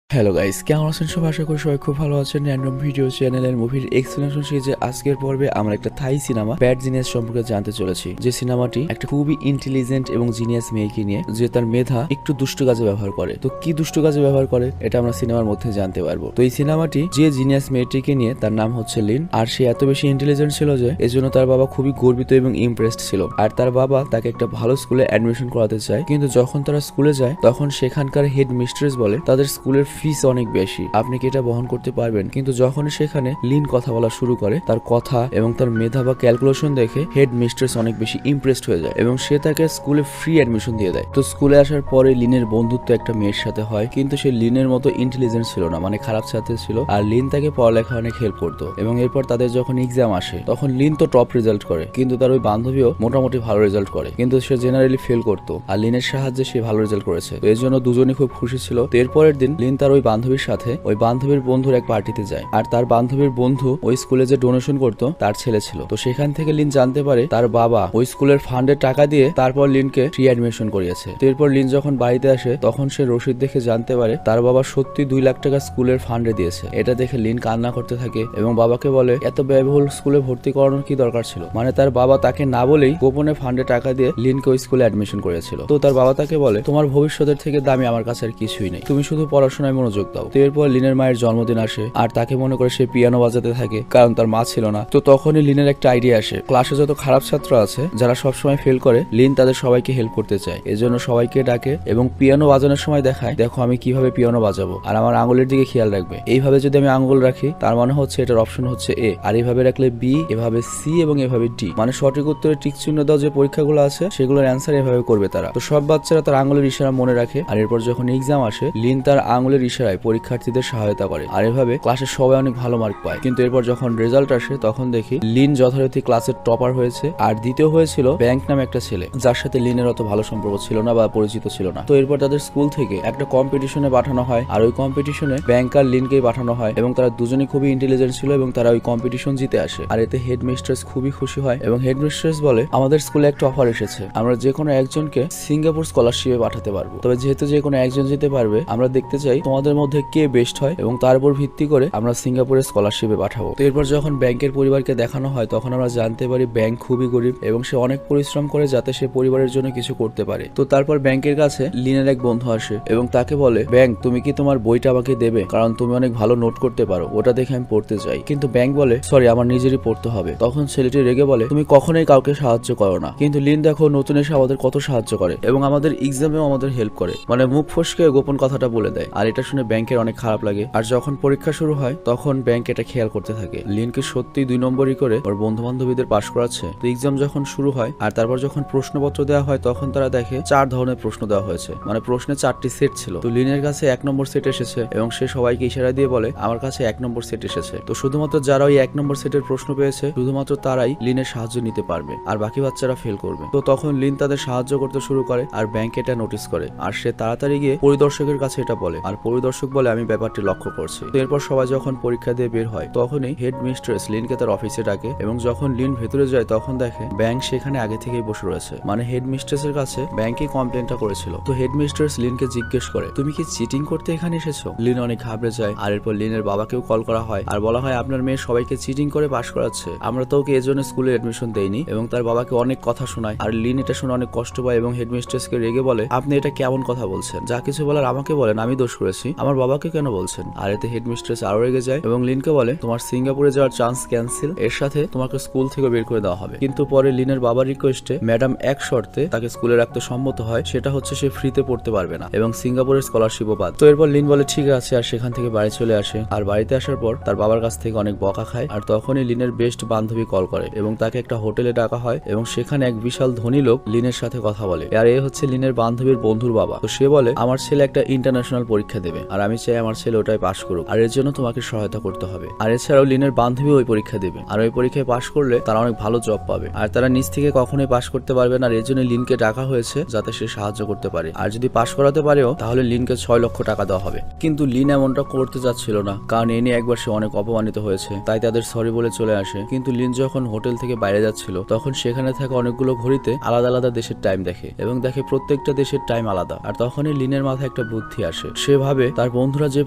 Hello guys, কেমন আছেন সবাই? আশা করি সবাই খুব ভালো আছেন। র্যান্ডম ভিডিও চ্যানেলের মুভির এক্সপ্লেনেশন সিরিজে আজকের পর্বে আমরা একটা থাই সিনেমা ব্যাড জিনিয়াস সম্পর্কে জানতে চলেছি। যে সিনেমাটি একটা খুবই ইন্টেলিজেন্ট এবং জিনিয়াস মেয়েকে নিয়ে, যে তার মেধা একটু দুষ্ট কাজে ব্যবহার করে। তো কি দুষ্ট কাজে ব্যবহার করে এটা আমরা সিনেমার মধ্যে জানতে পারবো। তো এই সিনেমাটি যে জিনিয়াস মেয়েটিকে নিয়ে, তার নাম হচ্ছে লিন। আর সে এত বেশি ইন্টেলিজেন্ট ছিল যে এজন্য তার বাবা খুবই গর্বিত এবং ইমপ্রেসড ছিল। আর তার বাবা তাকে একটা ভালো স্কুলে অ্যাডমিশন করাতে চায়, কিন্তু যখন তারা স্কুলে যায় তখন সেখানকার হেড মিস্ট্রেস বলে তাদের স্কুলের ফিস অনেক বেশি, আপনি কি এটা বহন করতে পারবেন? কিন্তু যখনই সেখানে লিন কথা বলা শুরু করে, তার কথা এবং তার মেধা বা ক্যালকুলেশন দেখে হেড মিস্ট্রেস অনেক বেশি ইমপ্রেসড হয়ে যায় এবং সে তাকে স্কুলে ফ্রি অ্যাডমিশন দিয়ে দেয়। তো স্কুলে আসার পরে লিনের বন্ধুত্ব একটা মেয়ের সাথে হয়, কিন্তু সে লিনের মতো ইন্টেলিজেন্ট ছিল না, মানে খারাপ ছাত্র ছিল। আর লিন তাকে পড়ালেখা অনেক হেল্প করতো। এবং এরপর তাদের যখন এক্সাম আসে তখন লিন তো টপ রেজাল্ট করে, কিন্তু তার ওই বান্ধবীও মোটামুটি ভালো রেজাল্ট করে, কিন্তু সে জেনারেলি ফেল করতো। আর লিনের সাহায্যে সে ভালো রেজাল্ট করেছে, তো এর জন্য দুজনই খুব খুশি ছিল। তো এরপরের দিন লিন তার ওই বান্ধবীর সাথে ওই বান্ধবীর বন্ধুর এক পার্টিতে যায়। আর তার বান্ধবীর বন্ধু ওই স্কুলে যে ডোনেশন করতো তার ছেলে ছিল। তো সেখান থেকে লিন জানতে পারে তার বাবা ওই স্কুলের ফান্ডের টাকা দিয়ে তারপর লিনকে ফ্রি অ্যাডমিশন করিয়েছে। তো এরপর লিন যখন বাড়িতে আসে তখন সে রসিদ দেখে জানতে পারে তার বাবা সত্যি 2 লাখ টাকা স্কুলের ফান্ডে দিয়েছে। এটা দেখে লিন কান্না করতে থাকে এবং বাবাকে বলে এত ব্যয়বহুল স্কুলে ভর্তি করানোর কি দরকার ছিল। মানে তার বাবা তাকে না বলেই গোপনে ফান্ডে টাকা দিয়ে লিনকে ওই স্কুলে অ্যাডমিশন করেছিল। তো তার বাবা তাকে বলে তোমার ভবিষ্যতের থেকে দামি আমার কাছে আর কিছুই নেই, তুমি শুধু পড়াশোনায় মনোযোগ দাও। তো এরপর লিনের মায়ের জন্মদিন আসে আর তাকে মনে করে সে পিয়ানো বাজাতে থাকে, কারণ তার মা ছিল না। তো তখনই লিনের একটা আইডিয়া আসে, ক্লাসে যত খারাপ ছাত্র আছে যারা সবসময় ফেল করে, লিন তাদের সবাইকে হেল্প করতে চায়। এজন্য সবাইকে ডাকে এবং পিয়ানো বাজানোর সময় দেখায়, দেখো আমি কিভাবে পিয়ানো বাজাবো, আর আমার আঙুলের দিকে খেয়াল রাখবে। এইভাবে যদি আমি আঙুল রাখি তার মানে হচ্ছে এটার অপশন হচ্ছে এ, আর এইভাবে রাখলে বি, এভাবে সি এবং এভাবে ডি। মানে সঠিক উত্তরে টিক চিহ্ন দাও যে পরীক্ষাগুলো আছে সেগুলোর অ্যান্সার এভাবে করবে তারা। তো সব বাচ্চারা তার আঙুলের ইশারা মনে রাখে। আর এরপর যখন এক্সাম আসে লিন তার আঙুলের ইশারায় পরীক্ষার্থীদের সহায়তা করে, আর এভাবে ক্লাসের সবাই অনেক ভালো মার্ক পায়। কিন্তু এরপর যখন রেজাল্ট আসে তখন দেখি লিন যথারীতি ক্লাসের টপার হয়েছে, আর দ্বিতীয় হয়েছিল ব্যাংক নামে একটা ছেলে, যার সাথে লিনের অত ভালো সম্পর্ক ছিল না বা পরিচিত ছিল না। তো এরপর তাদের স্কুল থেকে একটা কম্পিটিশনে পাঠানো হয়, আর ওই কম্পিটিশনে ব্যাংক আর লিনকেই পাঠানো হয় এবং তারা দুজনেই খুবই ইন্টেলিজেন্ট ছিল এবং তারা ওই কম্পিটিশন জিতে আসে। আর এতে হেড মিস্ট্রেস খুবই খুশি হয় এবং হেড মিস্ট্রেস বলে আমাদের স্কুলে একটা অফার এসেছে, আমরা যে কোনো একজনকে সিঙ্গাপুর স্কলারশিপে পাঠাতে পারবো। তবে যেহেতু যে কোনো একজন যেতে পারবে, আমরা দেখতে চাই তোমাদের মধ্যে কে বেস্ট হয় এবং তার উপর ভিত্তি করে আমরা সিঙ্গাপুরের স্কলারশিপে পাঠাবো। তো এরপর যখন ব্যাংকের পরিবারকে দেখানো হয় তখন আমরা জানতে পারি ব্যাংক খুবই গরিব এবং সে অনেক পরিশ্রম করে যাতে সে পরিবারের জন্য কিছু করতে পারে। তো তারপর ব্যাংকের কাছে লিনের এক বন্ধু আসে এবং তাকে বলে ব্যাংক তুমি কি তোমার বইটা আমাকে দেবে, কারণ তুমি অনেক ভালো নোট করতে পারো, ওটা দেখে আমি পড়তে চাই। কিন্তু ব্যাংক বলে সরি আমার নিজেরই পড়তে হবে। তখন ছেলেটি রেগে বলে তুমি কখনোই কাউকে সাহায্য করো না, কিন্তু লিন দেখো নতুন এসে আমাদের কত সাহায্য করে এবং আমাদের এক্সামেও আমাদের হেল্প করে। মানে মুখ ফসকে গোপন কথাটা বলে দেয়। আর এটা শুনে ব্যাংকের অনেক খারাপ লাগে। আর যখন পরীক্ষা শুরু হয় তখন ব্যাংক এটা খেয়াল করতে থাকে লিনকে সত্যি 2 নম্বরই করে ওর বন্ধু বান্ধবীদের পাশ করাচ্ছে। তো এক্সাম যখন শুরু হয় আর তারপর যখন প্রশ্নপত্র দেওয়া হয় তখন তারা দেখে 4 ধরনের প্রশ্ন দেওয়া হয়েছে, মানে প্রশ্নে 4টি সেট ছিল। তো লিনের কাছে 1 নম্বর সেট এসেছে এবং সে সবাইকে ইশারা দিয়ে বলে আমার কাছে 1 নম্বর সেট এসেছে। তো শুধুমাত্র যারা ওই 1 নম্বর সেটের প্রশ্ন পেয়েছে শুধুমাত্র তারাই লিনের সাহায্য নিতে পারবে, আর বাকি বাচ্চারা ফেল করবে। তো তখন লিন তাদের সাহায্য করতে শুরু করে আর ব্যাংক এটা নোটিস করে, আর সে তাড়াতাড়ি গিয়ে পরিদর্শকের কাছে এটা বলে, আর পরিদর্শক বলে আমি ব্যাপারটি লক্ষ্য করছি। তো এরপর সবাই যখন পরীক্ষা দিয়ে বের হয় তখনই হেড মিস্ট্রেস লিনকে তার অফিসে ডাকে এবং যখন লিন ভেতরে যায় তখন দেখে ব্যাংক সেখানে আগে থেকেই বসে রয়েছে। মানে হেড মিস্ট্রেসের কাছে ব্যাংকই কমপ্লেনটা করেছিল। তো হেড মিস্ট্রেস লিনকে জিজ্ঞেস করে তুমি কি চিটিং করতে এখানে এসেছো? লিন অনেক ঘাবড়ে যায়। আর এরপর লিনের বাবাকেও কল করা হয় আর বলা হয় আপনার মেয়ে সবাইকে চিটিং করে পাশ করাচ্ছে, আমরা তো ওকে এজন্য স্কুলে এডমিশন দেইনি। এবং তার বাবাকে অনেক কথা শোনায় আর লিন এটা শুনে অনেক কষ্ট পায় এবং হেড মিস্ট্রেসকে রেগে বলে আপনি এটা কেমন কথা বলছেন, যা কিছু বলার আমাকে বলেন, আমি দোষ করেছি, আমার বাবাকে কেন বলছেন? আর এতে হেড মিস্ট্রেস আরো রেগে যায় এবং লিনকে বলে তোমার সিঙ্গাপুরে যাওয়ার চান্স ক্যান্সেল, এর সাথে তোমাকে স্কুল থেকে বের করে দেওয়া হবে। কিন্তু পরে লিনের বাবার রিকোয়েস্টে ম্যাডাম এক শর্তে তাকে স্কুলে রাখতে সম্মত হয়, সেটা হচ্ছে সে ফ্রিতে পড়তে পারবে না এবং সিঙ্গাপুরের স্কলারশিপও বাদ। তো এরপর লিন বলে ঠিক আছে আর সেখান থেকে বাড়ি চলে আসে। আর বাড়িতে আসার পর তার বাবার কাছ থেকে অনেক বকা খায়। আর তখনই লিনের বেস্ট বান্ধবী কল করে এবং তাকে একটা হোটেলে ডাকা হয় এবং সেখানে এক বিশাল ধনী লোক লিনের সাথে কথা বলে। আর এ হচ্ছে লিনের বান্ধবীর বন্ধুর বাবা। তো সে বলে আমার ছেলে একটা ইন্টারন্যাশনাল পরীক্ষা দেবে আর আমি চাই আমার ছেলে ওটাই পাশ করুক, আর এর জন্য তোমাকে সহায়তা করতে হবে। আর এছাড়াও লিনের বান্ধবী ওই পরীক্ষা দেবে আর ওই পরীক্ষায় পাশ করলে তারা অনেক ভালো জব পাবে, আর তারা নিজ থেকে কখনোই পাশ করতে পারবে না। আর এর জন্য লিনকে ডাকা হয়েছে যাতে সে সাহায্য করতে পারে, আর যদি পাশ করাতে পারেও তাহলে লিনকে 6 লক্ষ টাকা দেওয়া হবে। কিন্তু লিন এমনটা করতে যাচ্ছিল না, কারণ এ নিয়ে একবার সে অনেক অপমানিত হয়েছে, তাই তাদের সরি বলে চলে আসে। কিন্তু লিন যখন হোটেল থেকে বাইরে যাচ্ছিল তখন সেখানে থাকা অনেকগুলো ঘড়িতে আলাদা আলাদা দেশের টাইম দেখে এবং দেখে প্রত্যেকটা দেশের টাইম আলাদা। আর তখনই লিনের মাথায় একটা বুদ্ধি আসে, সে ভাবে ভাবে তার বন্ধুরা যে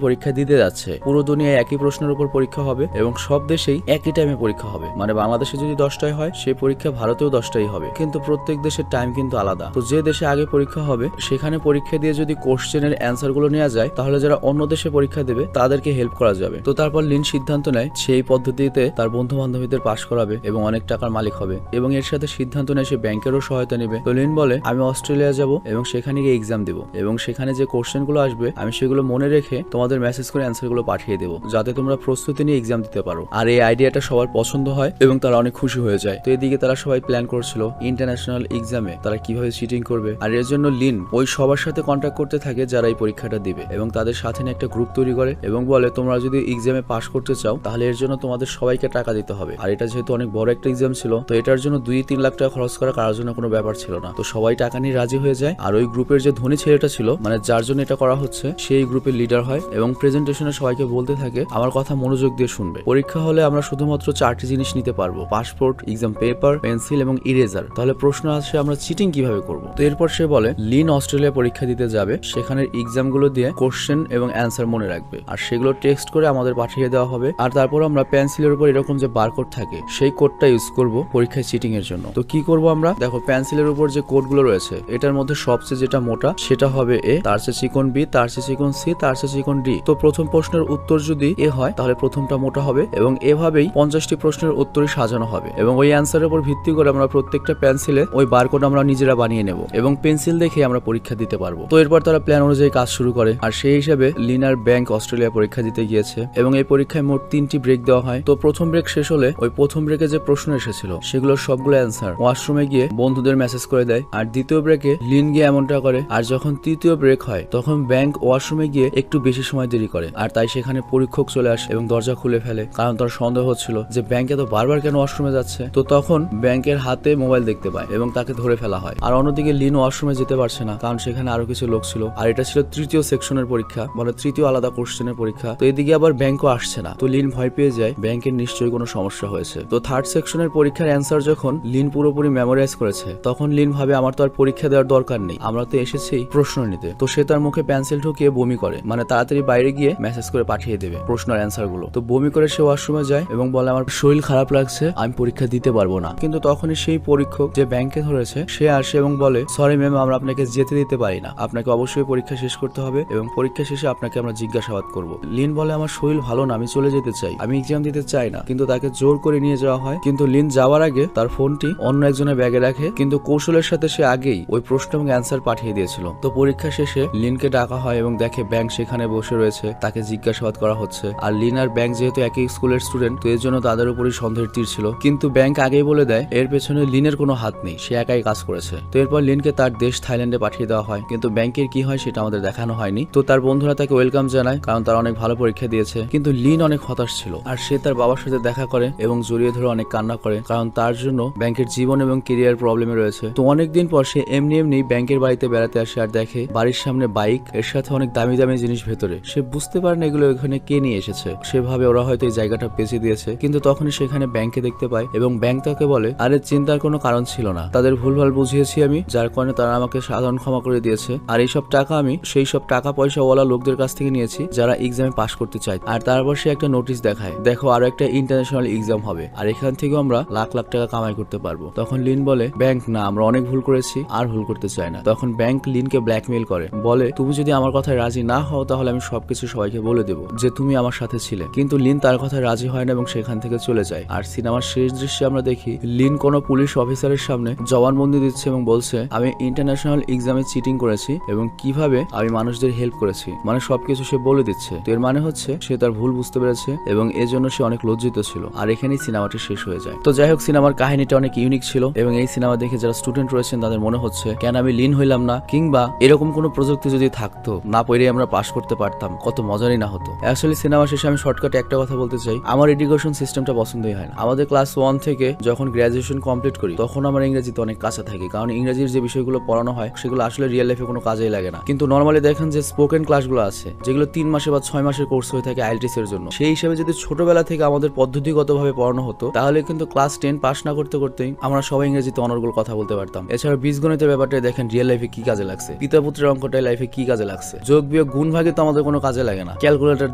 পরীক্ষা দিতে যাচ্ছে পুরো দুনিয়ায় একই প্রশ্নের উপর পরীক্ষা হবে এবং সব দেশেই একই টাইমে পরীক্ষা হবে। মানে বাংলাদেশে যদি 10টায় হয় সেই পরীক্ষা ভারতেও 10টায় হবে, কিন্তু প্রত্যেক দেশের টাইম কিন্তু আলাদা। তো যে দেশে আগে পরীক্ষা হবে সেখানে পরীক্ষা দিয়ে যদি কোশ্চেনের অ্যান্সার গুলো নেওয়া যায় তাহলে যারা অন্য দেশে পরীক্ষা দেবে তাদেরকে হেল্প করা যাবে। তো তারপর লিন সিদ্ধান্ত নেয় সেই পদ্ধতিতে তার বন্ধু বান্ধবীদের পাশ করাবে এবং অনেক টাকার মালিক হবে এবং এর সাথে সিদ্ধান্ত নেয় সে ব্যাংকেরও সহায়তা নেবে। তো লিন বলে আমি অস্ট্রেলিয়া যাব এবং সেখানে গিয়ে এক্সাম দেবো এবং সেখানে যে কোশ্চেন গুলো আসবে আমি সেগুলো মনে রেখে তোমাদের মেসেজ করে অ্যান্সার গুলো পাঠিয়ে দেবো যাতে তোমরা প্রস্তুতি নিয়ে এক্সাম দিতে পারো। আর এই আইডিয়াটা সবার পছন্দ হয় এবং তারা অনেক খুশি হয়ে যায়। তো এদিকে তারা সবাই প্ল্যান করছিল ইন্টারন্যাশনাল এক্সামে তারা কিভাবে চিটিং করবে। আর এর জন্য লিন ওই সবার সাথে কন্ট্যাক্ট করতে থাকে যারা এই পরীক্ষাটা দিবে এবং তাদের সাথে নিয়ে একটা গ্রুপ তৈরি করে এবং বলে তোমরা যদি এক্সামে পাস করতে চাও তাহলে এর জন্য তোমাদের সবাইকে টাকা দিতে হবে। আর এটা যেহেতু অনেক বড় একটা এক্সাম ছিল তো এটার জন্য 2-3 লাখ টাকা খরচ করা কারোর জন্য কোনো ব্যাপার ছিল না। তো সবাই টাকা নিয়ে রাজি হয়ে যায়। আর ওই গ্রুপের যে ধনী ছেলেটা ছিল মানে যার জন্য এটা করা হচ্ছে সেই গ্রুপের লিডার হয় এবং প্রেজেন্টেশনে সবাইকে বলতে থাকে আমার কথা মনোযোগ দিয়ে শুনবে। পরীক্ষা হলে আমরা শুধুমাত্র 4টি জিনিস নিতে পারবো, পাসপোর্ট, এক্সাম পেপার, পেন্সিল এবং ইরেজার। তাহলে প্রশ্ন আসে আমরা চিটিং কিভাবে করব। তো এরপর সে বলে লিন অস্ট্রেলিয়া পরীক্ষা দিতে যাবে, সেখানের এক্সাম গুলো দিয়ে কোশ্চেন এবং অ্যান্সার মনে রাখবে আর সেগুলো টেক্সট করে আমাদের পাঠিয়ে দেওয়া হবে। আর তারপর আমরা পেন্সিলের উপর এরকম যে বারকোড থাকে সেই কোডটা ইউজ করব পরীক্ষায় চিটিং এর জন্য। তো কি করব আমরা, দেখো পেন্সিলের উপর যে কোডগুলো রয়েছে এটার মধ্যে সবচেয়ে যেটা মোটা সেটা হবে এ, তার চেয়ে চিকন বি, তার চেয়ে চিকন সি, তার চেয়ে চিকন ডি। তো প্রথম প্রশ্নের উত্তর যদি এ হয় তাহলে প্রথমটা মোটা হবে এবং এভাবেই 50টি প্রশ্নের উত্তরই সাজানো হবে এবং ওই অ্যান্সারের উপর ভিত্তি করে আমরা প্রত্যেকটা পেন্সিলে ওই বারকোড আমরা নিজেরা বানিয়ে নেব এবং পেন্সিল দেখে আমরা পরীক্ষা দিতে পারবো। তো এরপর তারা প্ল্যান অনুযায়ী কাজ শুরু করে আর সেই হিসাবে লিনার ব্যাংক অস্ট্রেলিয়া পরীক্ষা দিতে গিয়েছে এবং এই পরীক্ষায় মোট 3টি ব্রেক দেওয়া হয়। তো প্রথম ব্রেক শেষ হলে ওই প্রথম ব্রেকে যে প্রশ্ন এসেছিল সেগুলোর সবগুলো অ্যান্সার ওয়াশরুমে গিয়ে বন্ধুদের মেসেজ করে দেয়। আর দ্বিতীয় ব্রেকে লিন গিয়ে এমনটা করে। আর যখন তৃতীয় ব্রেক হয় তখন ব্যাংক ওয়াশরুমে গিয়ে একটু বেশি সময় দেরি করে আর তাই সেখানে পরীক্ষক চলে আসে এবং দরজা খুলে ফেলে কারণ তার সন্দেহ হচ্ছিল যে ব্যাংক এত বারবার কেন ওয়াশরুমে যাচ্ছে। তো তখন ব্যাংকের হাতে মোবাইল দেখতে পায় এবং তাকে ধরে ফেলা হয়। আর অন্যদিকে লিন ওয়াশরুমে যেতে পারছে না কারণ সেখানে আরো কিছু লোক ছিল আর এটা ছিল তৃতীয় সেকশনের পরীক্ষা, মানে তৃতীয় আলাদা কোশ্চেনের পরীক্ষা। তো এদিকে আবার ব্যাংকও আসছে না। তো লিন ভয় পেয়ে যায় ব্যাংকের নিশ্চয়ই কোনো সমস্যা হয়েছে। তো থার্ড সেকশনের পরীক্ষার অ্যান্সার যখন লিন পুরোপুরি মেমোরাইজ করেছে তখন লিন ভাবে আমার তো আর পরীক্ষা দেওয়ার দরকার নেই, আমরা তো এসেছি প্রশ্ন নিতে। তো সে তার মুখে পেন্সিল ঢুকিয়ে বমি করে, মানে তাড়াতাড়ি বাইরে গিয়ে মেসেজ করে পাঠিয়ে দেবে প্রশ্নের অ্যান্সার গুলো। তো বমি করে সে ওয়াশরুমে যায় এবং বলে আমার শরীর খারাপ লাগছে, আমি পরীক্ষা দিতে পারবো না। কিন্তু তখনই সেই পরীক্ষক যে ব্যাংকে ধরেছে সে আসে এবং বলে সরি ম্যাম, আমরা আপনাকে যেতে দিতে পারি না, আপনাকে অবশ্যই পরীক্ষা শেষ করতে হবে এবং পরীক্ষা শেষে আপনাকে আমরা জিজ্ঞাসাবাদ করব। লিন বলে আমার শরীর ভালো না, আমি চলে যেতে চাই, আমি এক্সাম দিতে চাই না। কিন্তু তাকে জোর করে নিয়ে যাওয়া হয়। কিন্তু লিন যাওয়ার আগে তার ফোনটি অন্য একজনের ব্যাগে রাখে, কিন্তু কৌশলের সাথে সে আগেই ওই প্রশ্ন এবং অ্যান্সার পাঠিয়ে দিয়েছিল। তো পরীক্ষা শেষে লিনকে ডাকা হয় এবং দেখে ব্যাংক সেখানে বসে রয়েছে, তাকে জিজ্ঞাসাবাদ করা হচ্ছে। আর লিন আর ব্যাংক যেহেতু একই স্কুলের স্টুডেন্ট তো এর জন্য তাদের উপরই সন্দেহের তীর ছিল। কিন্তু ব্যাংক আগেই বলে দেয় এর পেছনে লিনের কোনো হাত নেই, সে একাই কাজ করেছে। তো এরপর লিনকে তার দেশ থাইল্যান্ডে পাঠিয়ে দেওয়া হয়, কিন্তু ব্যাংকের কি হয় সেটা আমাদের দেখানো হয়নি। তো তার বন্ধুরা তাকে ওয়েলকাম জানায় কারণ তারা অনেক ভালো পরীক্ষা দিয়েছে। কিন্তু লিন অনেক হতাশ ছিল আর সে তার বাবার সাথে দেখা করে এবং জড়িয়ে ধরে অনেক কান্না করে কারণ তার জন্য ব্যাংকের জীবন এবং কেরিয়ার প্রবলেমে রয়েছে। তো অনেকদিন পর সে এমনি ব্যাংকের বাড়িতে বেড়াতে আসে আর দেখে বাড়ির সামনে বাইক, এর সাথে অনেক দামি দামি জিনিস ভেতরে। সে বুঝতে পারে না এগুলো এখানে কে নিয়ে এসেছে, সেভাবে ওরা হয়তো এই জায়গাটা পেঁচে দিয়েছে। কিন্তু তখনই সেখানে ব্যাংকে দেখতে পায় এবং ব্যাংক তাকে বলে আরে চিন্তার কোনো কারণ ছিল না, তাদের ভুলভাল বুঝিয়েছি আমি, যার কারণে তারা আমাকে সাধারণ ক্ষমা করে দিয়েছে। আর এইসব টাকা আমি সেই সব টাকা পয়সাওয়ালা লোকদের কাছ থেকে নিয়েছি যারা এক্সামে পাশ করতে চায়। আর তারপর সে একটা নোটিশ দেখায়, দেখো আরো একটা ইন্টারন্যাশনাল এক্সাম হবে আর এখান থেকেও আমরা লাখ লাখ টাকা কামাই করতে পারবো। তখন লিন বলে ব্যাংক না, আমরা অনেক ভুল করেছি, আর ভুল করতে চাই না। তখন ব্যাংক লিনকে ব্ল্যাকমেইল করে, বলে তুমি যদি আমার কথায় রাজি না হও তাহলে আমি সবকিছু সবাইকে বলে দেবো যে তুমি আমার সাথে ছিলে। কিন্তু লিন তার কথায় রাজি হয় না এবং সেখান থেকে চলে যায়। আর সিনেমার শেষ দৃশ্যে আমরা দেখি লিন কোনো পুলিশ অফিসারের সামনে জবানবন্দি দিচ্ছে এবং বলছে আমি ইন্টারন্যাশনাল এক্সামে চিটিং করেছি এবং কিভাবে আমি মানুষদের হেল্প করেছি, মানে সবকিছু সে বলে দিচ্ছে। তো এর মানে হচ্ছে সে তার ভুল বুঝতে পেরেছে এবং এজন্য সে অনেক লজ্জিত ছিল। আর এখানেই সিনেমাটি শেষ হয়ে যায়। তো যাই হোক, সিনেমার কাহিনীটা অনেক ইউনিক ছিল এবং এই সিনেমা দেখে যারা স্টুডেন্ট রয়েছেন তাদের মনে হচ্ছে কেন আমি লিন হইলাম না, কিংবা এরকম কোনো প্রযুক্তি যদি থাকতো না পড়ে আমরা পাস করতে পারতাম, কত মজারই না হতো। আসলে সিনেমা শেষে আমি শর্টকাটে একটা কথা বলতে চাই, আমার এডুকেশন সিস্টেমটা পছন্দই হয় না। আমাদের ক্লাস 1 থেকে যখন গ্রাজুয়েশন কমপ্লিট করি তখন আমার ইংরেজিতে অনেক কাছে থাকে, কারণ ইংরেজির যে বিষয়গুলো পড়ানো হয় সেগুলো আসলে রিয়েল লাইফে কোনো কাজেই লাগে না। কিন্তু নর্মালি দেখেন যে স্পোকেন ক্লাসগুলো আছে যেগুলো 3 মাসে বা 6 মাসের কোর্স হয়ে থাকে আইএলটিএস এর জন্য, সেই হিসেবে যদি ছোটবেলা থেকে আমাদের পদ্ধতিগতভাবে পড়ানো হতো তাহলে কিন্তু ক্লাস 10 পাস না করতে করতেই আমরা সবাই ইংরেজিতে অনর্গল কথা বলতে পারতাম। এছাড়া বীজগণিতের ব্যাপারটা দেখেন রিয়েল লাইফে কি কাজে লাগছে, পিতা পুত্রের অঙ্কটাই লাইফে কি কাজে লাগছে, যোগ বিয়োগ বিয়োগ গুণ ভাগে তো আমাদের কোনো কাজে লাগে না, ক্যালকুলেটর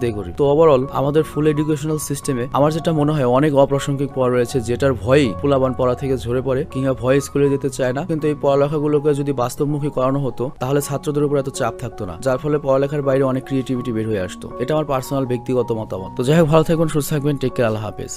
দিয়ে করি। তো ওভারঅল আমাদের ফুল এডুকেশনাল সিস্টেমে আমার যেটা মনে হয় অনেক অপ্রাসঙ্গিক পড়া রয়েছে, যেটার ভয়েই পোলাবান পড়া থেকে ঝরে পড়ে কিংবা ভয়ে স্কুলে যেতে চায় না। কিন্তু এই পড়ালেখাগুলোকে যদি বাস্তবমুখী করানো হতো তাহলে ছাত্রদের উপর এত চাপ থাকতো না, যার ফলে পড়ালেখার বাইরে অনেক ক্রিয়েটিভিটি বের হয়ে আসতো। এটা আমার পার্সোনাল ব্যক্তিগত মতামত। তো যাই হোক, ভালো থাকবেন, সুস্থ থাকবেন, টেক কেয়ার, আল্লাহ হাফেজ।